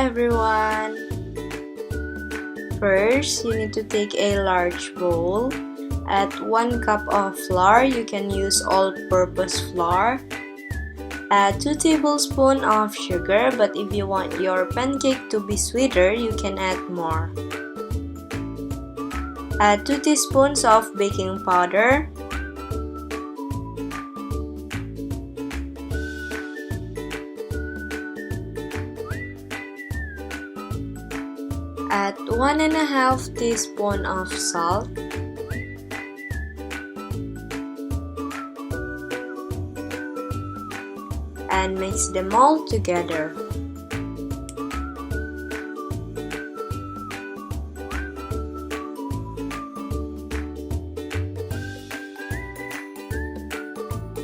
everyone! First, you need to take a large bowl. Add 1 cup of flour. You can use all-purpose flour. Add 2 tablespoons of sugar, but if you want your pancake to be sweeter, you can add more. Add 2 teaspoons of baking powder. Add 1½ teaspoon of salt. And mix them all together.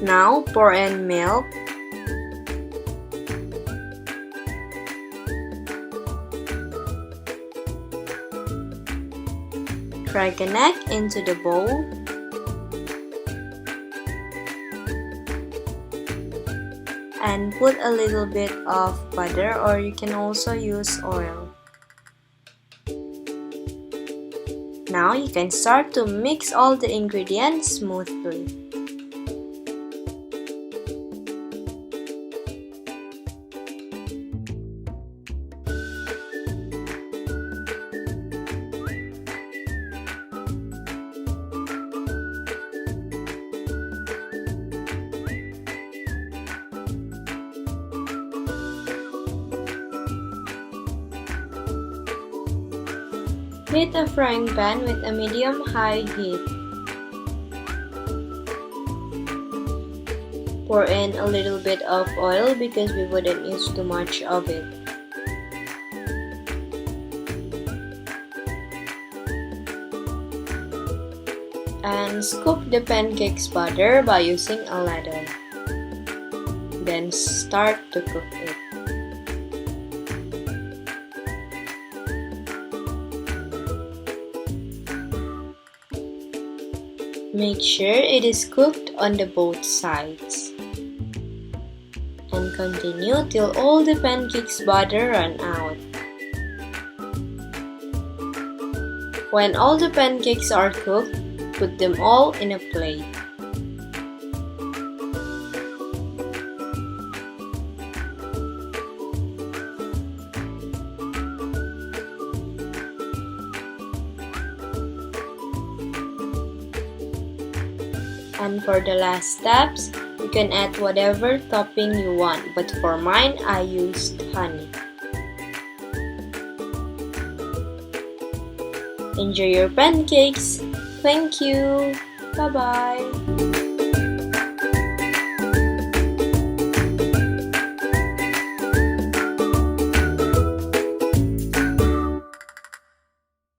Now pour in milk. Crack an egg into the bowl. And put a little bit of butter, or you can also use oil. Now you can start to mix all the ingredients smoothly. Heat a frying pan with a medium-high heat. Pour in a little bit of oil because we wouldn't use too much of it. And scoop the pancake's batter by using a ladle. Then start to cook it. Make sure it is cooked on the both sides. And continue till all the pancake's batter run out. When all the pancakes are cooked, put them all in a plate. And for the last steps, you can add whatever topping you want, but for mine, I used honey. Enjoy your pancakes! Thank you! Bye-bye!